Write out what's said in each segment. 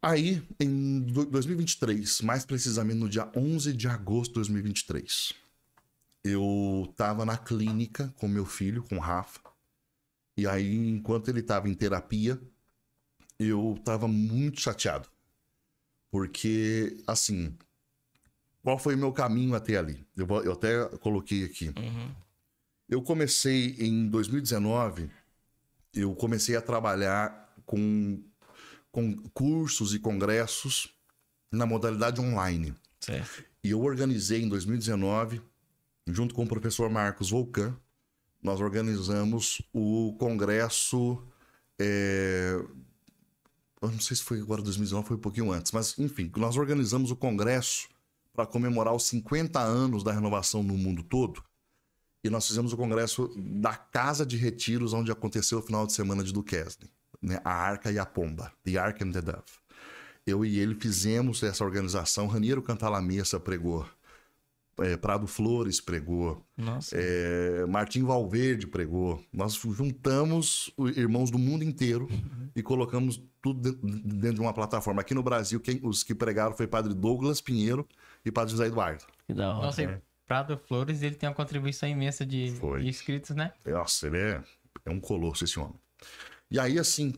Aí, em 2023, mais precisamente no dia 11 de agosto de 2023, eu tava na clínica com meu filho, com o Rafa. E aí, enquanto ele tava em terapia, eu tava muito chateado. Porque, assim, qual foi o meu caminho até ali? Eu até coloquei aqui. Uhum. Eu comecei em 2019, eu comecei a trabalhar com cursos e congressos na modalidade online. Certo. E eu organizei em 2019, junto com o professor Marcos Volcan, nós organizamos o congresso. Eu não sei se foi agora 2019, foi um pouquinho antes, mas enfim, nós organizamos o congresso para comemorar os 50 anos da renovação no mundo todo. E nós fizemos o congresso da Casa de Retiros, onde aconteceu o final de semana de Duquesne, né? A Arca e a Pomba, The Ark and the Dove. Eu e ele fizemos essa organização. Raniero Cantalamessa pregou, Prado Flores pregou, Nossa. Martim Valverde pregou. Nós juntamos irmãos do mundo inteiro e colocamos tudo dentro de uma plataforma. Aqui no Brasil, os que pregaram foi Padre Douglas Pinheiro e Padre José Eduardo. Que da hora. Nossa, e Prado Flores, ele tem uma contribuição imensa de inscritos, né? Nossa, ele é um colosso, esse homem. E aí, assim,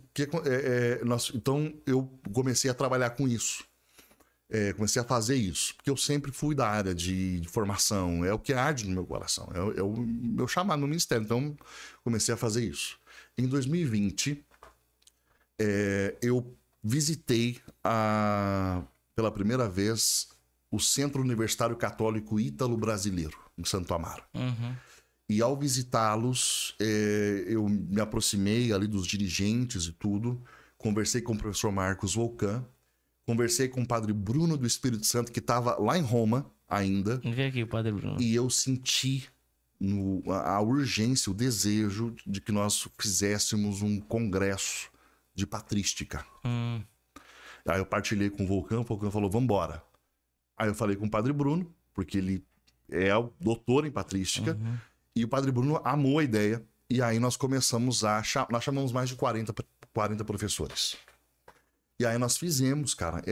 então eu comecei a trabalhar com isso. Comecei a fazer isso, porque eu sempre fui da área de formação, é o que arde no meu coração, é o meu chamado no ministério, então comecei a fazer isso. Em 2020, eu visitei pela primeira vez o Centro Universitário Católico Ítalo-Brasileiro, em Santo Amaro. Uhum. E ao visitá-los, eu me aproximei ali dos dirigentes e tudo, conversei com o professor Marcos Volcan, conversei com o padre Bruno do Espírito Santo, que estava lá em Roma ainda. Vem aqui, Padre Bruno. E eu senti a urgência, o desejo de que nós fizéssemos um congresso de patrística. Aí eu partilhei com o Volcan falou, vamos embora. Aí eu falei com o padre Bruno, porque ele é o doutor em patrística, e o padre Bruno amou a ideia, e aí nós começamos nós chamamos mais de 40 professores. E aí nós fizemos, cara,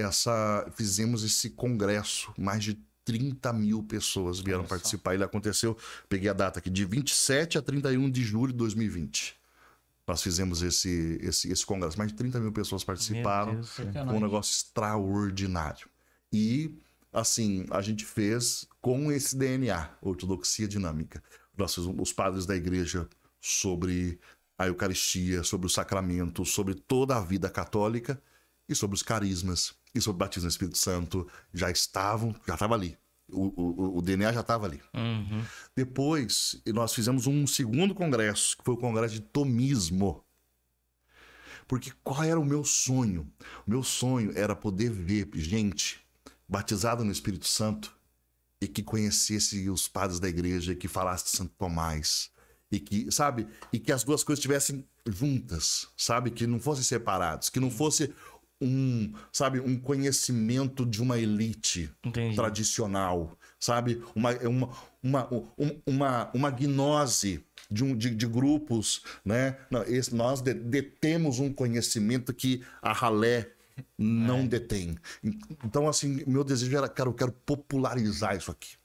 fizemos esse congresso, mais de 30 mil pessoas vieram participar. Ele aconteceu, peguei a data aqui, de 27 a 31 de julho de 2020. Nós fizemos esse congresso, mais de 30 mil pessoas participaram, foi um negócio extraordinário. E, assim, a gente fez com esse DNA, Ortodoxia Dinâmica. Nós fizemos os padres da igreja sobre a Eucaristia, sobre o sacramento, sobre toda a vida católica, e sobre os carismas, e sobre o batismo no Espírito Santo, já estava ali. O DNA já estava ali. Depois, nós fizemos um segundo congresso, que foi o congresso de tomismo. Porque qual era o meu sonho? O meu sonho era poder ver gente batizada no Espírito Santo e que conhecesse os padres da igreja, que falasse de Santo Tomás, e que, sabe, e que as duas coisas estivessem juntas, sabe, que não fossem separados, que não fosse um conhecimento de uma elite tradicional, sabe? Uma gnose de grupos, né? Não, nós detemos um conhecimento que a ralé não detém. Então, assim, meu desejo era, cara, eu quero popularizar isso aqui.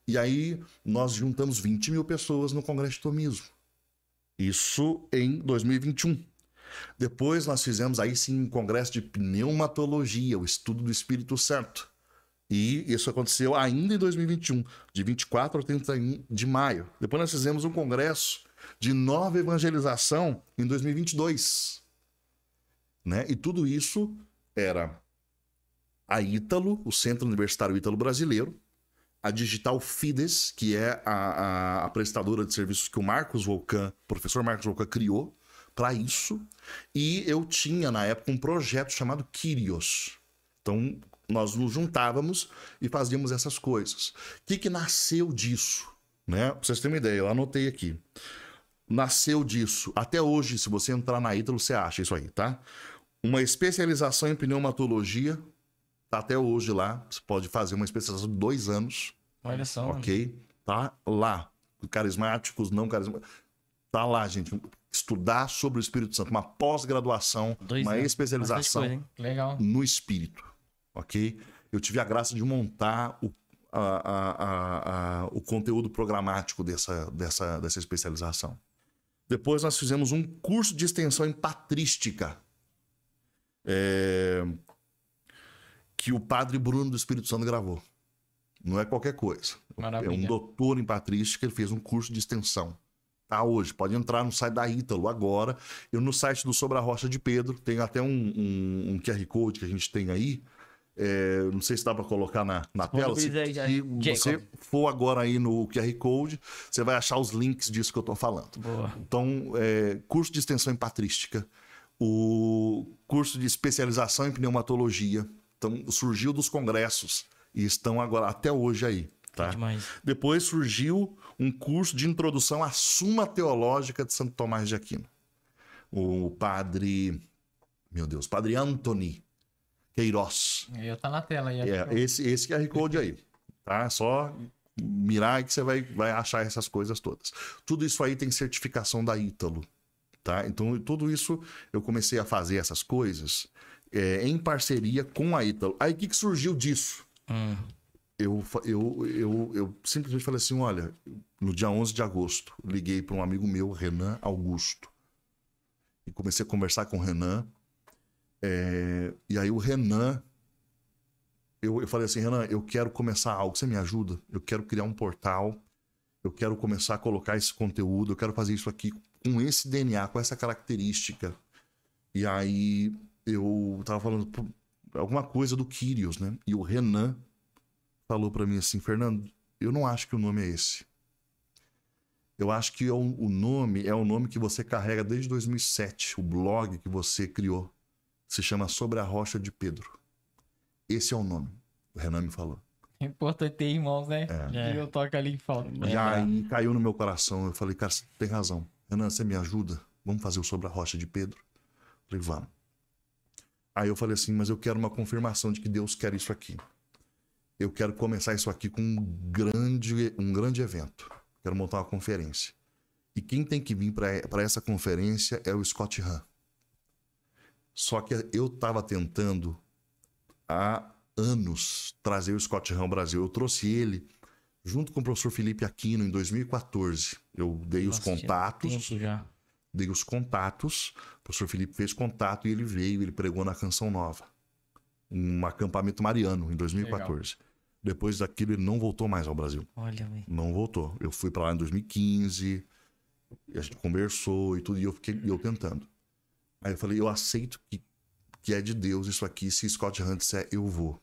E aí, nós juntamos 20 mil pessoas no Congresso de Tomismo. Isso em 2021. Depois nós fizemos aí sim um congresso de pneumatologia, o estudo do Espírito Santo. E isso aconteceu ainda em 2021, de 24 a 31 de maio. Depois nós fizemos um congresso de nova evangelização em 2022. Né? E tudo isso era a Ítalo, o Centro Universitário Ítalo Brasileiro, a Digital Fides, que é a prestadora de serviços que o professor Marcos Volcan criou para isso, e eu tinha na época um projeto chamado Kyrios. Então nós nos juntávamos e fazíamos essas coisas. O que nasceu disso? Né? Pra vocês terem uma ideia, eu anotei aqui. Nasceu disso, até hoje, se você entrar na Ítalo, você acha isso aí, tá? Uma especialização em pneumatologia, tá até hoje lá, você pode fazer uma especialização de 2 anos. Olha só. Ok? Tá lá. Carismáticos, não carismáticos. Tá lá, gente. estudar sobre o Espírito Santo, uma pós-graduação, uma especialização Legal. no Espírito, ok? Eu tive a graça de montar o conteúdo programático dessa especialização. Depois nós fizemos um curso de extensão em patrística, que o padre Bruno do Espírito Santo gravou. Não é qualquer coisa. Maravilha. É um doutor em patrística, ele fez um curso de extensão. Tá hoje, pode entrar no site da Ítalo agora. Eu no site do Sobre a Rocha de Pedro, tem até um QR Code que a gente tem aí. Não sei se dá para colocar na tela. Se você for agora aí no QR Code, você vai achar os links disso que eu tô falando. Boa. Então, curso de extensão em patrística, o curso de especialização em pneumatologia. Então, surgiu dos congressos e estão agora até hoje aí. Tá? Depois surgiu um curso de introdução à Suma Teológica de Santo Tomás de Aquino. O padre Antony Queiroz. Eu tá na tela aí. Esse QR Code aí. Tá? Só mirar que você vai achar essas coisas todas. Tudo isso aí tem certificação da Ítalo. Tá? Então, tudo isso eu comecei a fazer essas coisas em parceria com a Ítalo. Aí, o que surgiu disso? Eu simplesmente falei assim, olha, no dia 11 de agosto, liguei para um amigo meu, Renan Augusto, e comecei a conversar com o Renan, e aí o Renan, eu falei assim, Renan, eu quero começar algo, você me ajuda? Eu quero criar um portal, eu quero começar a colocar esse conteúdo, eu quero fazer isso aqui com esse DNA, com essa característica. E aí eu tava falando alguma coisa do Kyrios, né? E o Renan falou para mim assim, Fernando, eu não acho que o nome é esse. Eu acho que o nome é o nome que você carrega desde 2007, o blog que você criou. Se chama Sobre a Rocha de Pedro. Esse é o nome. O Renan me falou. É importante ter irmãos, né? E eu toco ali e falo. E aí caiu no meu coração. Eu falei, cara, você tem razão. Renan, você me ajuda? Vamos fazer o Sobre a Rocha de Pedro? Eu falei, vamos. Aí eu falei assim, mas eu quero uma confirmação de que Deus quer isso aqui. Eu quero começar isso aqui com um grande evento. Quero montar uma conferência. E quem tem que vir para essa conferência é o Scott Hahn. Só que eu estava tentando há anos trazer o Scott Hahn ao Brasil. Eu trouxe ele junto com o professor Felipe Aquino em 2014. Eu dei os contatos. Dei os contatos. O professor Felipe fez contato e ele veio. Ele pregou na Canção Nova. Um acampamento mariano em 2014. Legal. Depois daquilo ele não voltou mais ao Brasil. Olha, não voltou. Eu fui para lá em 2015, e a gente conversou e tudo, e eu tentando. Aí eu falei, eu aceito que é de Deus isso aqui, se Scott Hahn disser, eu vou.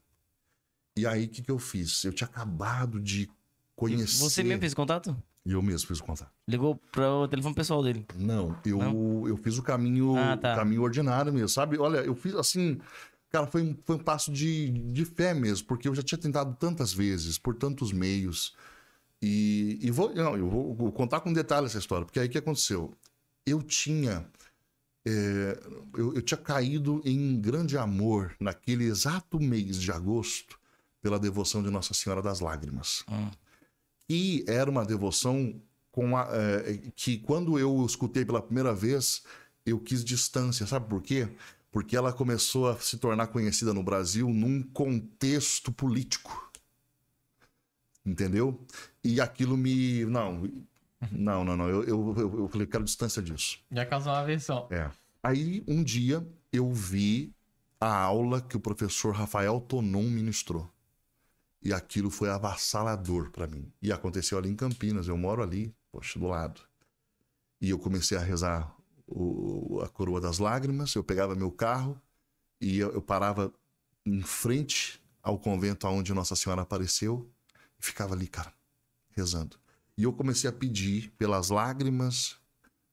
E aí o que eu fiz? Eu tinha acabado de conhecer... Você mesmo fez contato? E eu mesmo fiz o contato. Ligou para o telefone pessoal dele? Não, eu fiz o caminho, o caminho ordinário mesmo, sabe? Olha, eu fiz assim... Cara, foi um passo de fé mesmo, porque eu já tinha tentado tantas vezes, por tantos meios. Eu vou contar com detalhe essa história, porque aí o que aconteceu? Eu tinha caído em grande amor naquele exato mês de agosto pela devoção de Nossa Senhora das Lágrimas. E era uma devoção que quando eu escutei pela primeira vez, eu quis distância. Sabe por quê? Porque ela começou a se tornar conhecida no Brasil num contexto político. Entendeu? E aquilo me... Não. Eu falei, quero distância disso. Já causou uma aversão. Aí, um dia, eu vi a aula que o professor Rafael Tonon ministrou. E aquilo foi avassalador para mim. E aconteceu ali em Campinas. Eu moro ali, poxa, do lado. E eu comecei a rezar a Coroa das Lágrimas. Eu pegava meu carro e eu parava em frente ao convento onde Nossa Senhora apareceu e ficava ali, cara, rezando. E eu comecei a pedir pelas lágrimas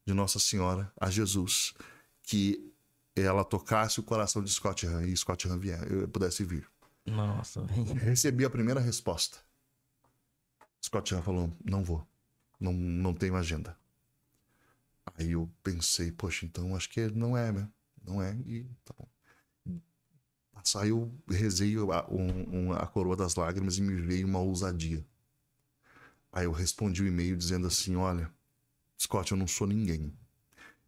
de Nossa Senhora a Jesus que ela tocasse o coração de Scott Hahn e Scott Hahn eu pudesse vir. Nossa. Recebi a primeira resposta. Scott Hahn falou, não vou, não tenho agenda. Aí eu pensei, poxa, então acho que não é, né? Não é, e tá bom. Aí eu rezei a Coroa das Lágrimas e me veio uma ousadia. Aí eu respondi o e-mail dizendo assim, olha, Scott, eu não sou ninguém.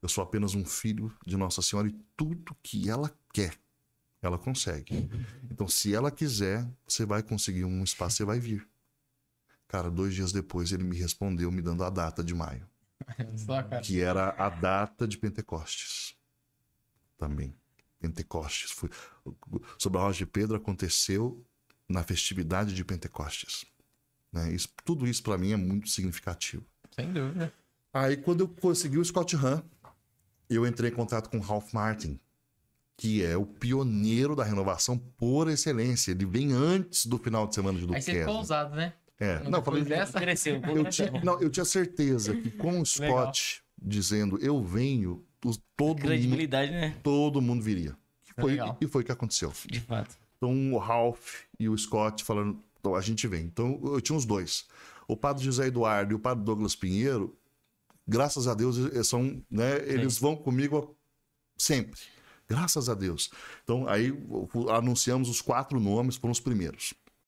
Eu sou apenas um filho de Nossa Senhora e tudo que ela quer, ela consegue. Então, se ela quiser, você vai conseguir um espaço, você vai vir. Cara, 2 dias depois ele me respondeu me dando a data de maio. Só, cara. Que era a data de Pentecostes. Também. Pentecostes. Sobre a Rocha de Pedro aconteceu na festividade de Pentecostes. Né? Tudo isso para mim é muito significativo. Sem dúvida. Aí quando eu consegui o Scott Hahn, eu entrei em contato com o Ralph Martin, que é o pioneiro da renovação por excelência. Ele vem antes do final de semana de Luke Aí você ficou ousado, né? Não, falei dessa. Cresceu. eu tinha certeza que com o Scott dizendo eu venho, Credibilidade, né? todo mundo viria. Legal. E foi o que aconteceu. De fato. Então o Ralph e o Scott falando, então, a gente vem. Então eu tinha os dois. O padre José Eduardo e o padre Douglas Pinheiro, graças a Deus, são, né, eles vão comigo sempre. Graças a Deus. Então aí anunciamos os 4 nomes, foram os primeiros.